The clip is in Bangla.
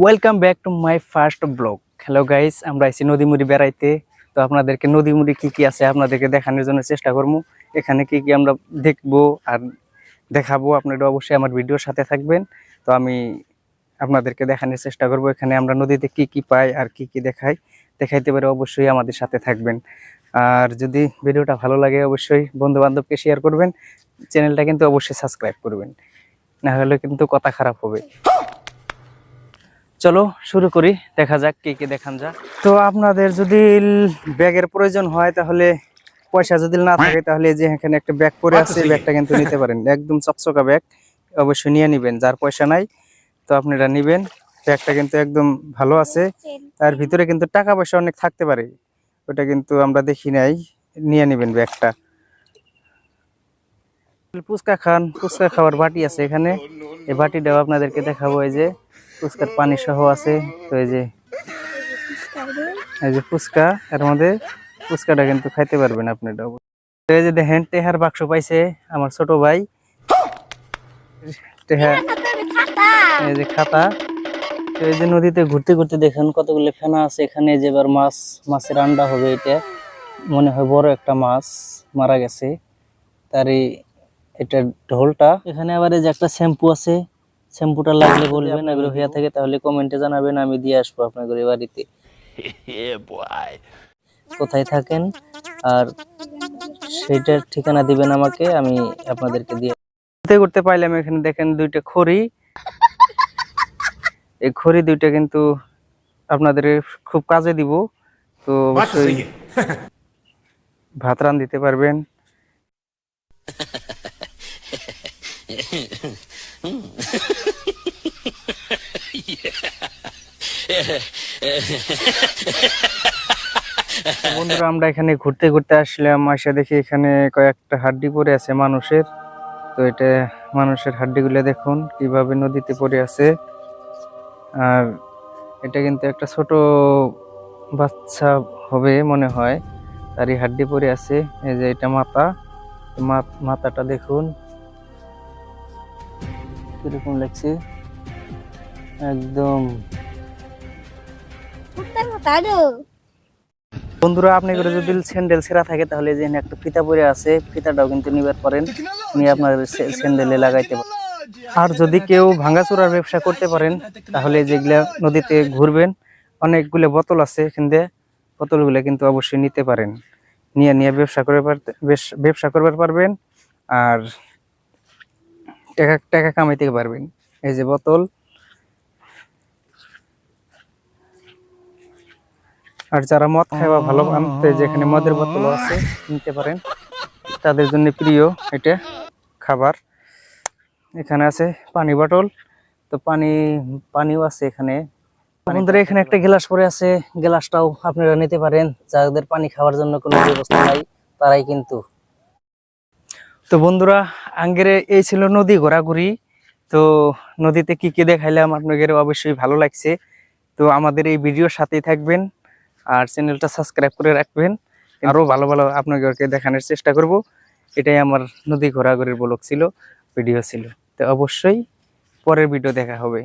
Welcome back to my first blog. Hello guys, আমরা আইছি নদীমুড়ি বেড়াইতে। তো আপনাদেরকে নদীমুড়ি কি কি আছে আপনাদেরকে দেখানোর জন্য চেষ্টা করবো। এখানে কি কি আমরা দেখবো আর দেখাবো, আপনারা অবশ্যই আমার ভিডিওর সাথে থাকবেন। তো আমি আপনাদেরকে দেখানোর চেষ্টা করব এখানে আমরা নদীতে কি কি পাই আর কি কি দেখাইতে পারে। অবশ্যই আমাদের সাথে থাকবেন। আর যদি ভিডিওটা ভালো লাগে অবশ্যই বন্ধু বান্ধবকে শেয়ার করবেন। চ্যানেলটা কিন্তু অবশ্যই সাবস্ক্রাইব করবেন, না হলে কিন্তু কথা খারাপ হবে। চলো শুরু করি, দেখা যাক কি কি দেখান যাক। তো আপনাদের যদি ব্যাগের প্রয়োজন হয়, তাহলে পয়সা যদি না থাকে তাহলে যে এখানে একটা ব্যাগ পরে আছে, ব্যাগটা কিন্তু নিতে পারেন। একদম চকচকা ব্যাগ, অবশ্যই নিয়ে নেবেন। যার পয়সা নাই তো আপনারা নেবেন। ব্যাগটা কিন্তু একদম ভালো আছে, তার ভিতরে কিন্তু টাকা পয়সা অনেক থাকতে পারে, ওটা কিন্তু আমরা দেখি নাই। নিয়ে নেবেন ব্যাগটা। ফুচকা খান, ফুচকা খাওয়ার বাটি আছে এখানে, এই বাটিটাও আপনাদেরকে দেখাবো। এই যে ফুচকার পানি সহ আছে। তো এই যে ফুচকা, এর মধ্যে ফুচকাটা কিন্তু খাইতে পারবেন আপনারা। এই যে দেখেন টেহার বাক্স পাইছে আমার ছোট ভাই, টেহা, এই যে খাতা। তো এই যে নদীতে ঘুরতে ঘুরতে দেখেন কতগুলো ফেনা আছে এখানে। যে এবার মাছের আন্ডা হবে, এটা মনে হয় বড় একটা মাছ মারা গেছে। তারই এটা ঢোলটা এখানে। আবার এই যে একটা শ্যাম্পু আছে, শ্যাম্পুটা লাগলে বলবেন আগ্রহ হইয়া থাকে, তাহলে কমেন্টে জানাবেন, আমি দিয়ে আসবো আপনাদের বাড়িতে। কোথায় থাকেন আর সেটার ঠিকানা দিবেন আমাকে, আমি আপনাদেরকে দিয়ে ঘুরতে ঘুরতে পাইলাম। এখানে দেখেন দুইটা খড়ি, এই খড়ি দুইটা কিন্তু আপনাদের খুব কাজে দিব। তো অবশ্যই ভাত রান দিতে পারবেন। বন্ধুরা, আমরা এখানে ঘুরতে ঘুরতে আসলাম, আসা দেখি এখানে কয়েকটা হাড্ডি পড়ে আছে মানুষের। তো এটা মানুষের হাড্ডিগুলো দেখুন কিভাবে নদীতে পড়ে আছে। আর এটা কিন্তু একটা ছোট বাচ্চা হবে মনে হয়, তার এই হাড্ডি পড়ে আছে। এই যে এটা মাথাটা দেখুন কিরকম লাগছে, একদম। বন্ধুরা, আপনি করে যদি স্যান্ডেল ছেঁড়া থাকে তাহলে যে একটা ফিতা পরে আছে, ফিতাটাও কিন্তু নিবার পারেন, নিয়ে আপনার স্যান্ডেলে লাগাইতে পারেন। আর যদি কেউ ভাঙাচোরার ব্যবসা করতে পারেন, তাহলে যেগুলা নদীতে ঘুরবেন অনেকগুলো বোতল আছে এখান দিয়ে, বোতলগুলো কিন্তু অবশ্যই নিতে পারেন। নিয়ে ব্যবসা করবার পারবেন আর টাকা কামাইতে পারবেন। এই যে বোতল। আর যারা মদ খাওয়া ভালো আনতে, যেখানে মদের বোতলও আছে, নিতে পারেন, তাদের জন্য প্রিয় এটা খাবার। এখানে আছে পানি বোতল, তো পানিও আছে এখানে। বন্ধুরা, এখানে একটা গ্লাস পরে আছে, গ্লাসটাও আপনারা নিতে পারেন। যাদের পানি খাওয়ার জন্য কোনো ব্যবস্থা নাই তারাই কিন্তু। তো বন্ধুরা, আঙ্গেরে এই ছিল নদী ঘোরাঘুরি। তো নদীতে কি কি দেখাইলাম আপনাদের অবশ্যই ভালো লাগছে। তো আমাদের এই ভিডিওর সাথেই থাকবেন আর চ্যানেলটা সাবস্ক্রাইব করে রাখবেন। আরো ভালো ভালো আপনাদেরকে দেখানোর চেষ্টা করব। এটাই আমার নদী ঘোরাঘুরির ব্লগ ছিল, ভিডিও ছিল। তো অবশ্যই পরের ভিডিও দেখা হবে।